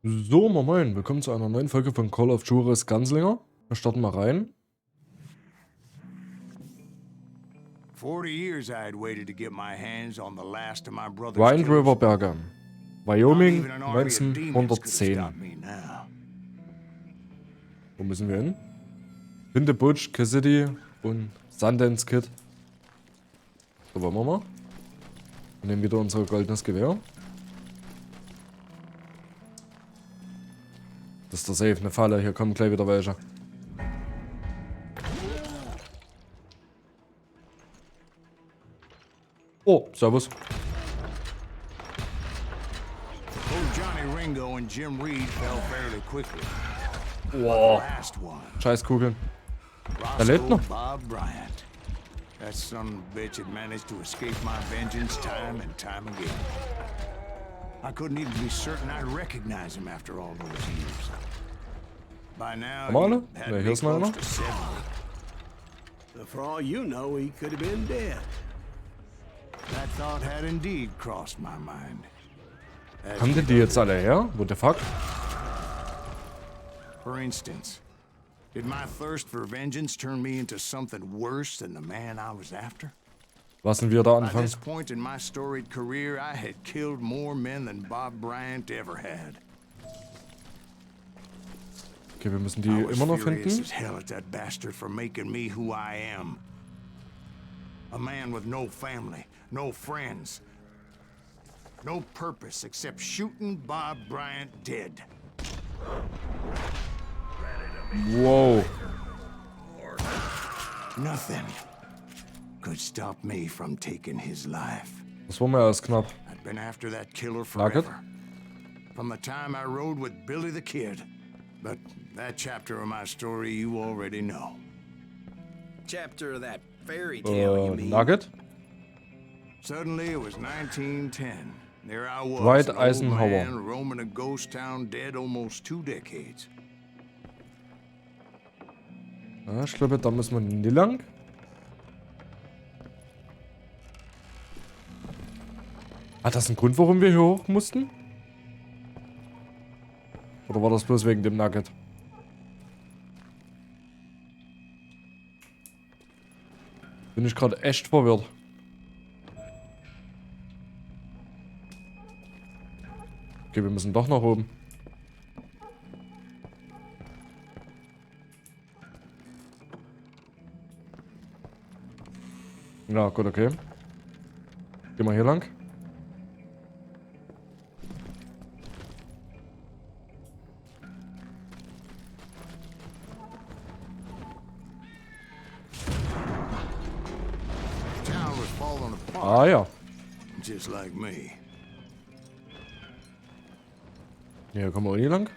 So, moin, willkommen zu einer neuen Folge von Call of Juarez Gunslinger. Wir starten mal rein. 40 years I had waited to get my hands on the last of my brother's Wind killers. River Berge. Not Wyoming, even an army of Westen, demons could have 110. stopped me now. Wo müssen wir hin? Finde Butch, Cassidy und Sundance Kid. So, wollen wir mal. Wir nehmen wieder unser goldenes Gewehr. Das ist der Safe, eine Falle. Hier kommen gleich wieder welche. Oh, servus. Both Johnny Ringo and Jim Reed fell fairly quickly. Wow. Last one, Scheißkugeln. Er lebt noch. Bob Bryant. That son of a bitch had managed to escape my vengeance time and time again. I couldn't even be certain I'd recognize him after all those years. By now, Haben wir alle? he had Ne, to hier be ist noch einer. close to 70. But for all you know, he could have been dead. That thought had indeed crossed my mind. As Haben die jetzt alle her? What the fuck? For instance, did my thirst for vengeance turn me into something worse than the man I was after? Lassen wir da By anfangen. this point in my storied career, I had killed more men than Bob Bryant ever had. Okay, wir müssen die I was immer noch furious finden. as hell at that bastard for making me who I am. A man with no family, no friends, no purpose except shooting Bob Bryant dead. Wow. Nothing could stop me from taking his life. Das war mir erst knapp. I'd been after that killer Nugget? forever. From the time I rode with Billy the Kid. But that chapter of my story you already know. Chapter of that fairy tale, you mean? Nugget? Suddenly it was 1910. There I was, Dwight an old Eisenhower. man roaming a ghost town dead almost 2 decades. Ja, ich glaube, da müssen wir nie lang. Hat das einen Grund, warum wir hier hoch mussten? Oder war das bloß wegen dem Nugget? Bin ich gerade echt verwirrt. Okay, wir müssen doch nach oben. Ja, gut, okay. Gehen wir hier lang. Town was falling apart, Ah ja. just like me. Hier kommen wir auch hier lang.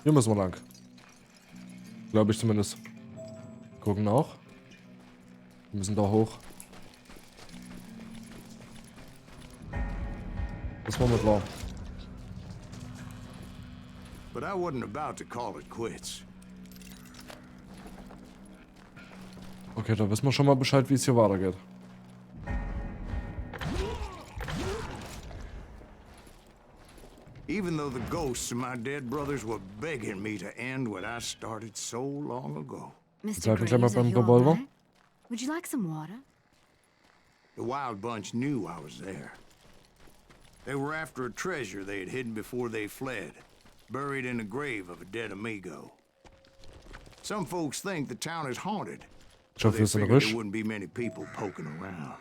Hier müssen wir lang. Glaube ich zumindest. Gucken auch. Wir müssen da hoch. Das war mit klar. But I wasn't about to call it quits. Okay, da wissen wir schon mal Bescheid, wie es hier weitergeht. Even though the ghosts of my dead brothers were begging me to end what I started so long ago. Jetzt Mr. halten wir gleich mal Graves, are beim you all Revolver. right? Would you like some water? The Wild Bunch knew I was there. They were after a treasure they had hidden before they fled, buried in the grave of a dead amigo. Some folks think the town is haunted, Ich so hoffe, they wir sind figured ruhig. there wouldn't be many people poking around.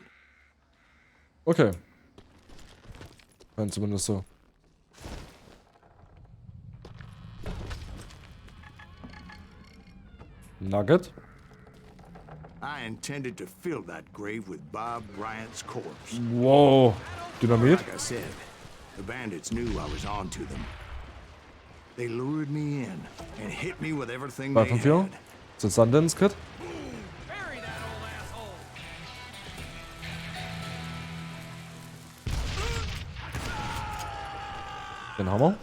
Okay. Nein, zumindest so. Nugget. I intended to fill that grave with Bob Bryant's corpse. Wow. Dynamit. Like I said, the bandits knew I was on to them. They lured me in and hit me with everything they 3 von 4. had. Das ist Sundance Kid. Den haben wir.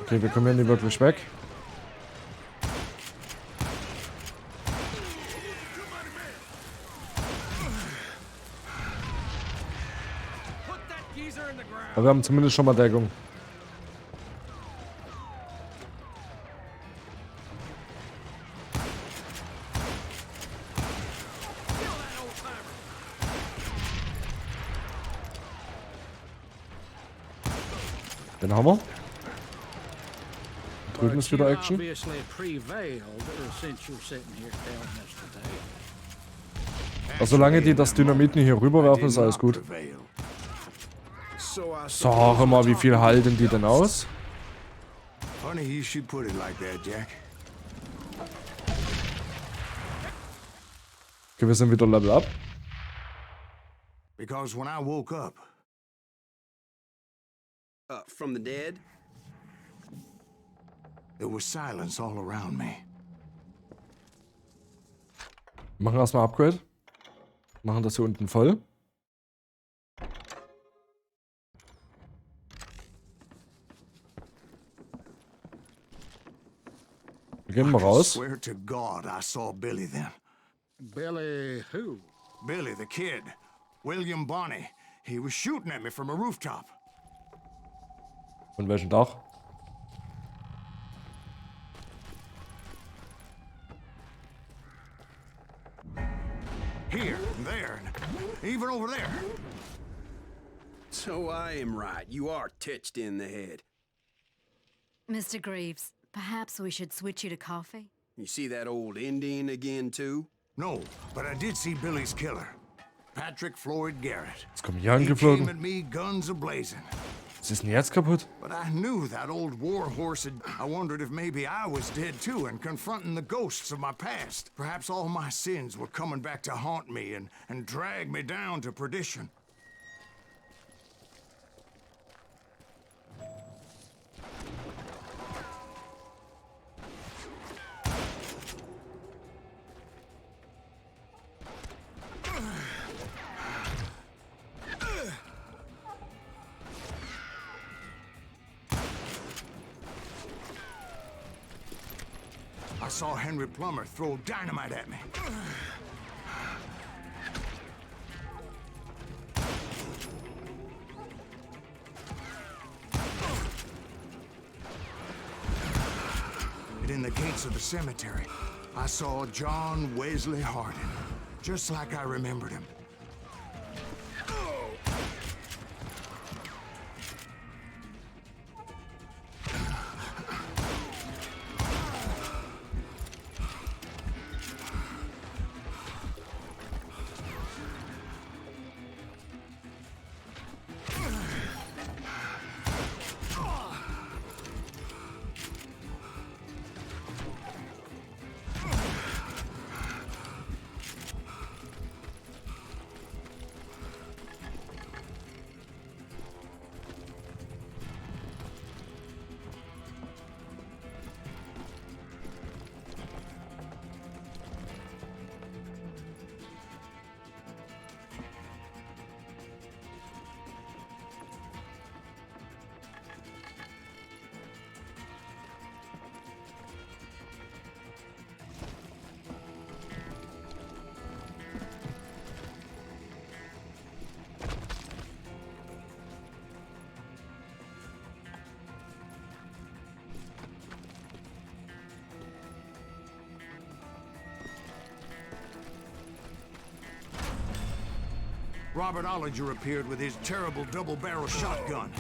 Okay, wir kommen hier nicht wirklich weg. Aber wir haben zumindest schon mal Deckung. Den haben wir. Da drüben ist wieder Action. Also solange die das Dynamit nicht hier rüberwerfen, ist alles gut. Sag mal, wie viel halten die denn aus? Funny you should put it like that, Jack. Okay, wir sind wieder Level Up. Because when I woke up, From the dead? there was silence all around me. Wir machen erstmal Upgrade. Machen das hier unten voll. Wir gehen mal I raus. swear to God, I saw Billy then. Billy who? Billy, the kid. William Bonney. He was shooting at me from a rooftop. Von welchem Dach? Here, and there, and even over there. So I am right. You are touched in the head. Mr. Greaves, perhaps we should switch you to coffee? You see that old Indian again, too? No, but I did see Billy's killer. Patrick Floyd Garrett. Jetzt kommen hier He came angeflogen. at me guns a-blazing. Was ist denn jetzt kaputt? But I knew that old war horse had... I wondered if maybe I was dead too and confronting the ghosts of my past. Perhaps all my sins were coming back to haunt me and drag me down to perdition. I saw Henry Plummer throw dynamite at me. And in the gates of the cemetery, I saw John Wesley Hardin, just like I remembered him. Robert Ollinger appeared with his terrible double-barrel shotgun.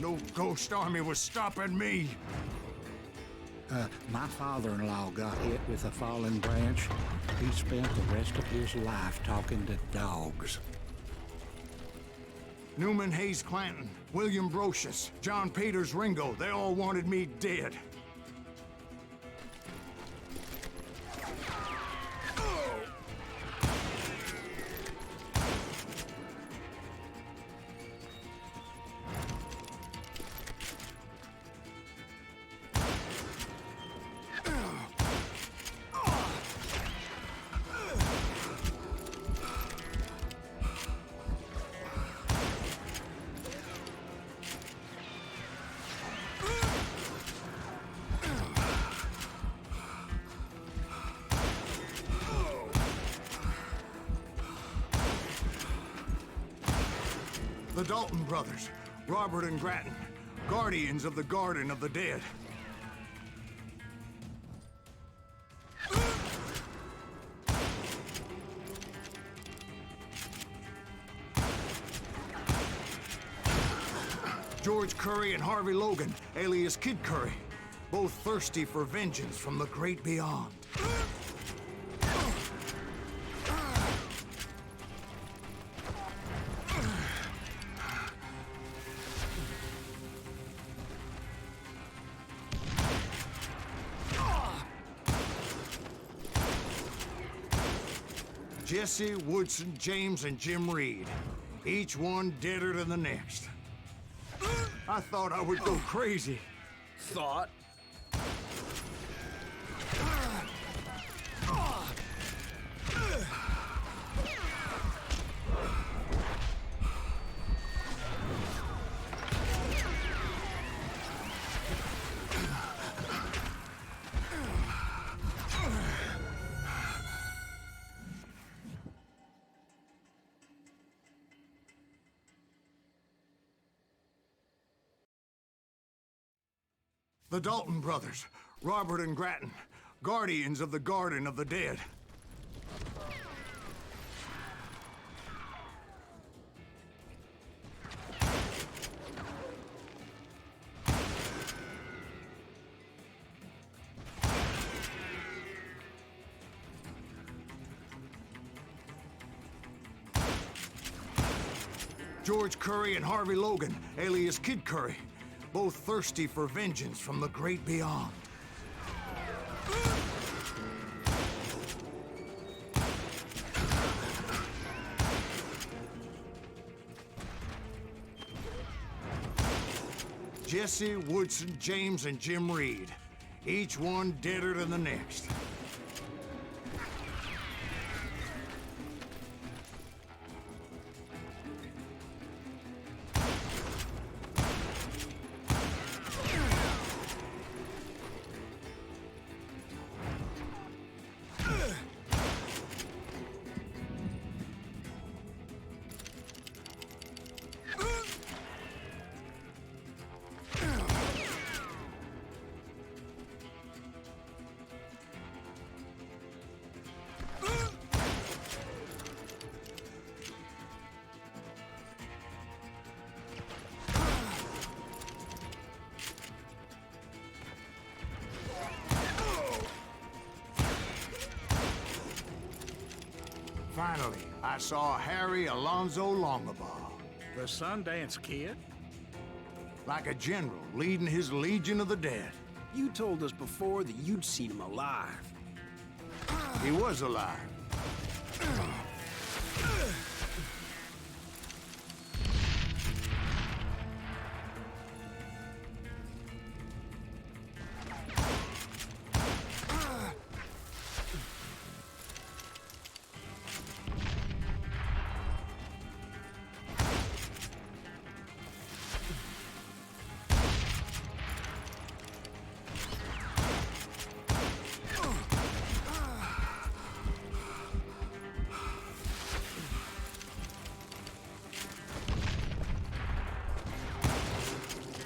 no ghost army was stopping me. My father-in-law got hit with a fallen branch. He spent the rest of his life talking to dogs. Newman Hayes Clanton, William Brocious, John Peters Ringo, they all wanted me dead. The Dalton brothers, Robert and Grattan, guardians of the Garden of the Dead. George Curry and Harvey Logan, alias Kid Curry, both thirsty for vengeance from the great beyond. Jesse, Woodson, James, and Jim Reed. Each one deader than the next. I thought I would go crazy. Thought? The Dalton brothers, Robert and Grattan, guardians of the Garden of the Dead. George Curry and Harvey Logan, alias Kid Curry, both thirsty for vengeance from the great beyond. Jesse, Woodson, James, and Jim Reed. Each one deader than the next. Finally, I saw Harry Alonzo Longabaugh. The Sundance Kid? Like a general leading his legion of the dead. You told us before that you'd seen him alive. He was alive.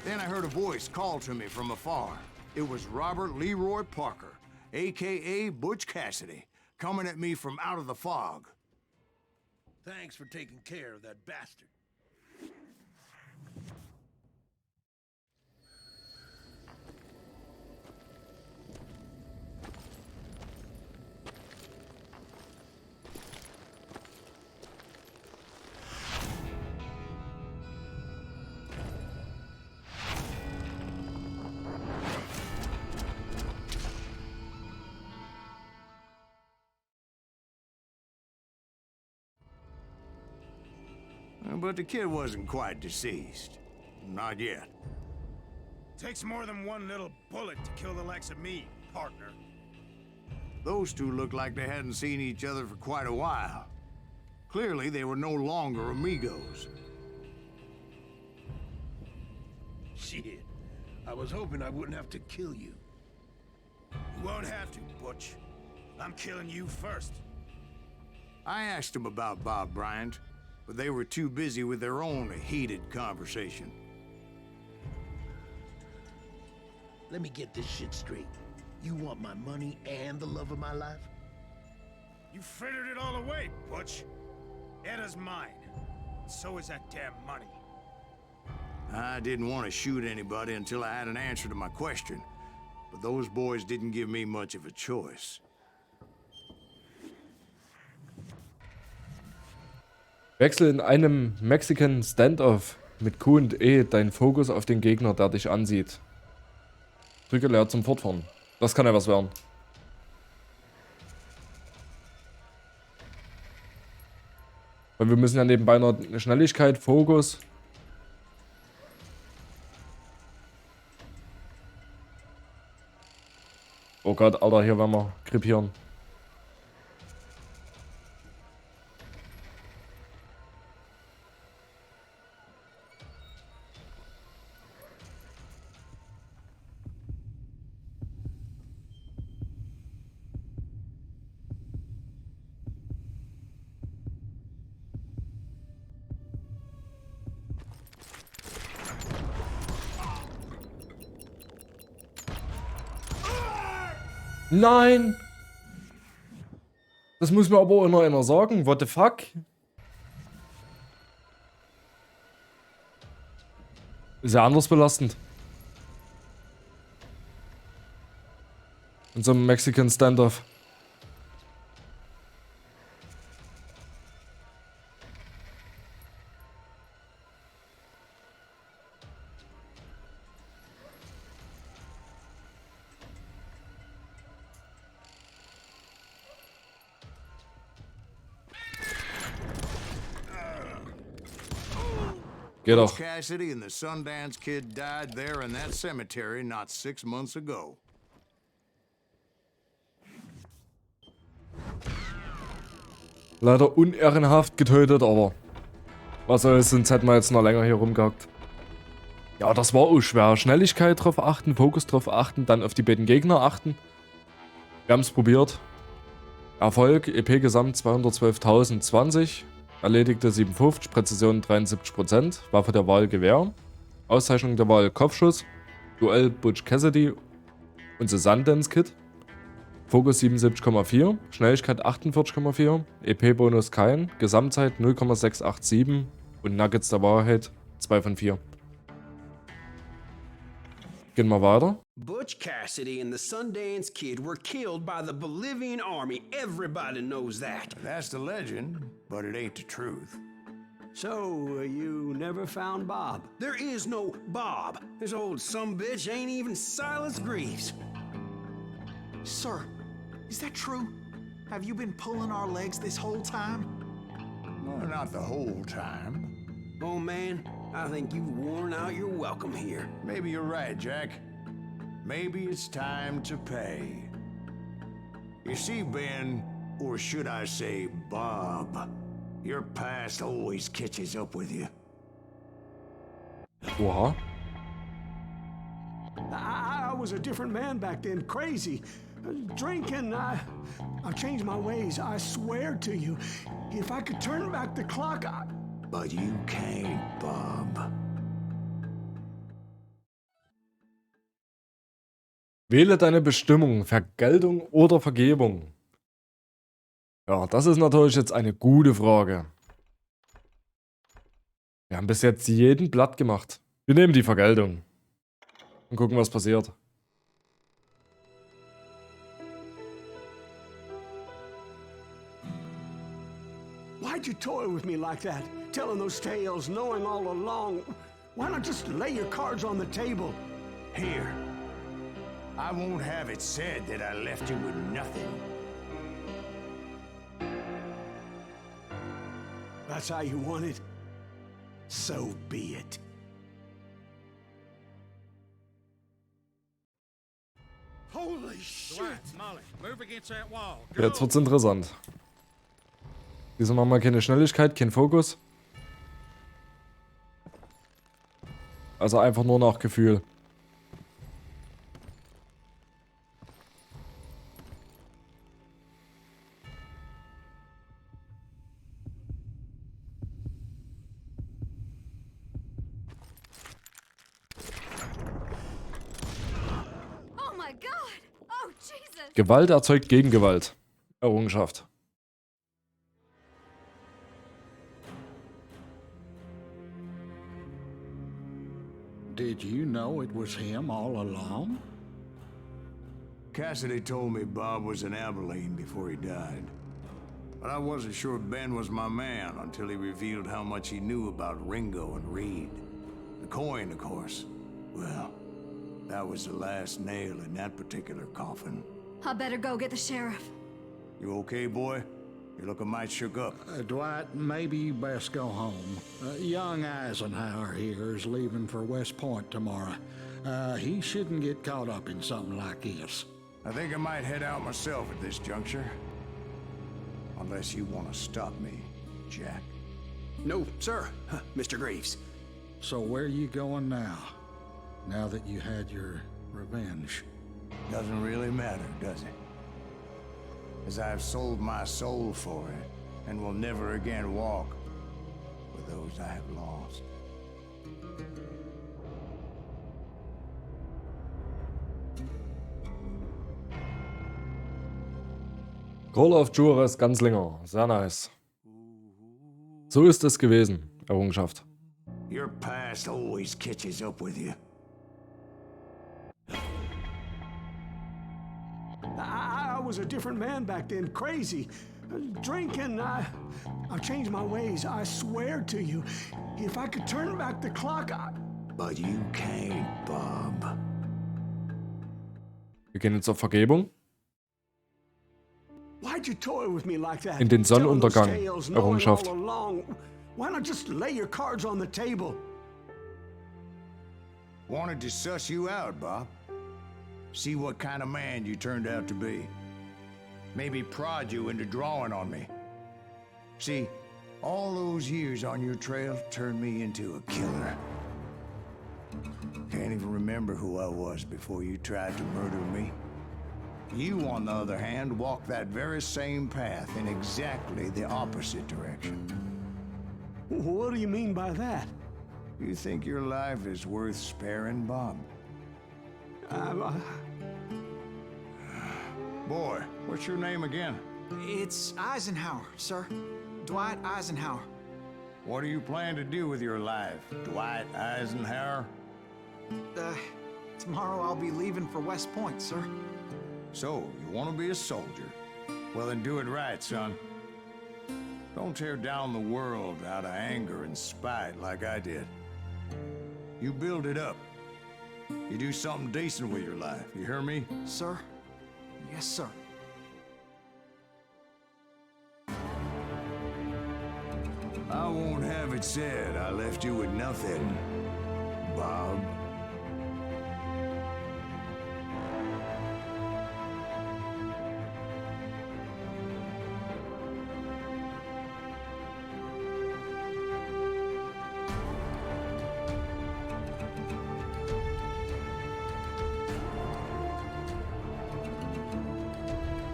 Then I heard a voice call to me from afar. It was Robert Leroy Parker, a.k.a. Butch Cassidy, coming at me from out of the fog. Thanks for taking care of that bastard. But the kid wasn't quite deceased. Not yet. Takes more than one little bullet to kill the likes of me, partner. Those two looked like they hadn't seen each other for quite a while. Clearly, they were no longer amigos. Shit. I was hoping I wouldn't have to kill you. You won't have to, Butch. I'm killing you first. I asked them about Bob Bryant, but they were too busy with their own heated conversation. Let me get this shit straight. You want my money and the love of my life? You frittered it all away, Butch. Edda's mine. So is that damn money. I didn't want to shoot anybody until I had an answer to my question, but those boys didn't give me much of a choice. Wechsel in einem Mexican Standoff mit Q und E deinen Fokus auf den Gegner, der dich ansieht. Drücke leer zum Fortfahren. Das kann ja was werden. Weil wir müssen ja nebenbei noch Schnelligkeit, Fokus. Oh Gott, Alter, hier werden wir krepieren. Nein! Das muss mir aber auch noch einer sagen. What the fuck? Ist ja anders belastend. In so einem Mexican Standoff. Geht doch. Cassidy and the Sundance Kid died there in that cemetery not 6 months ago. Leider unehrenhaft getötet, aber was soll's, sonst hätten wir jetzt noch länger hier rumgehackt. Ja, das war auch schwer. Schnelligkeit drauf achten, Fokus drauf achten, dann auf die beiden Gegner achten. Wir haben es probiert. Erfolg, EP Gesamt 212.020. Erledigte 57, Präzision 73%, Waffe der Wahl Gewehr, Auszeichnung der Wahl Kopfschuss, Duell Butch Cassidy und The Sundance Kid, Fokus 77,4, Schnelligkeit 48,4, EP-Bonus kein, Gesamtzeit 0,687 und Nuggets der Wahrheit 2 von 4. Gehen wir weiter. Butch Cassidy and the Sundance Kid were killed by the Bolivian army. Everybody knows that. That's the legend, but it ain't the truth. So, you never found Bob? There is no Bob. This old sumbitch ain't even Silas Greaves. Sir, is that true? Have you been pulling our legs this whole time? Well, not the whole time. Oh man, I think you've worn out your welcome here. Maybe you're right, Jack. Maybe it's time to pay. You see, Ben, or should I say Bob, your past always catches up with you. Oha. I was a different man back then, crazy. Drinking, I've changed my ways, I swear to you. If I could turn back the clock, But you can't, Bob. Wähle deine Bestimmung, Vergeltung oder Vergebung. Ja, das ist natürlich jetzt eine gute Frage. Wir haben bis jetzt jeden Blatt gemacht. Wir nehmen die Vergeltung. Und gucken, was passiert. why'd you toy with me like that? Telling those tales, knowing all along. Why not just lay your cards on the table? Here. I won't have it said that I left you with nothing. That's how you want it? So be it. Holy shit! Molly, move against that wall. Jetzt wird's interessant. Diesmal haben wir keine Schnelligkeit, kein Fokus. Also einfach nur nach Gefühl. Oh my God! Oh Jesus! Gewalt erzeugt Gegengewalt. Errungenschaft. Did you know it was him all along? Cassidy told me Bob was in Abilene before he died. But I wasn't sure Ben was my man until he revealed how much he knew about Ringo and Reed. The coin, of course. Well, that was the last nail in that particular coffin. I better go get the sheriff. You okay, boy? You're looking mighty shook up. Dwight, maybe you best go home. Young Eisenhower here is leaving for West Point tomorrow. He shouldn't get caught up in something like this. I think I might head out myself at this juncture. Unless you want to stop me, Jack. No, sir, Mr. Graves. So where you going now? Now that you had your revenge? Doesn't really matter, does it? As I've sold my soul for it, and will never again walk with those I have lost. Call of Juarez Gunslinger. Sehr nice. So ist es gewesen. Errungenschaft. Your past always catches up with you. I was a different man back then, crazy. Drinking, I've changed my ways, I swear to you. If I could turn back the clock, But you can't, Bob. Wir gehen jetzt auf Vergebung. why'd you toy with me like that? In den Telling those Sonnenuntergang. tales, knowing Errungenschaft. all along. Why not just lay your cards on the table? Wanted to suss you out, Bob. See what kind of man you turned out to be. Maybe prod you into drawing on me. See, all those years on your trail turned me into a killer. Can't even remember who I was before you tried to murder me. You, on the other hand, walked that very same path in exactly the opposite direction. What do you mean by that? You think your life is worth sparing, Bob? Boy, what's your name again? It's Eisenhower, sir. Dwight Eisenhower. What do you plan to do with your life, Dwight Eisenhower? Tomorrow I'll be leaving for West Point, sir. So, you want to be a soldier? Well, then do it right, son. Don't tear down the world out of anger and spite like I did. You build it up. You do something decent with your life, you hear me? Sir? Yes, sir. I won't have it said I left you with nothing, Bob.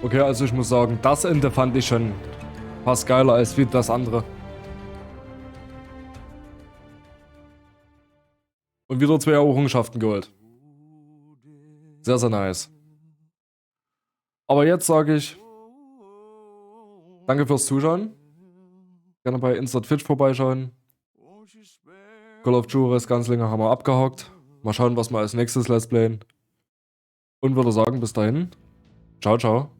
Okay, also ich muss sagen, das Ende fand ich schon fast geiler als wie das andere. Und wieder 2 Errungenschaften geholt. Sehr, sehr nice. Aber jetzt sage ich, danke fürs Zuschauen. Gerne bei Twitch vorbeischauen. Call of Juarez Gunslinger haben wir abgehakt. Mal schauen, was wir als nächstes Let's Playen. Und würde sagen, bis dahin. Ciao, ciao.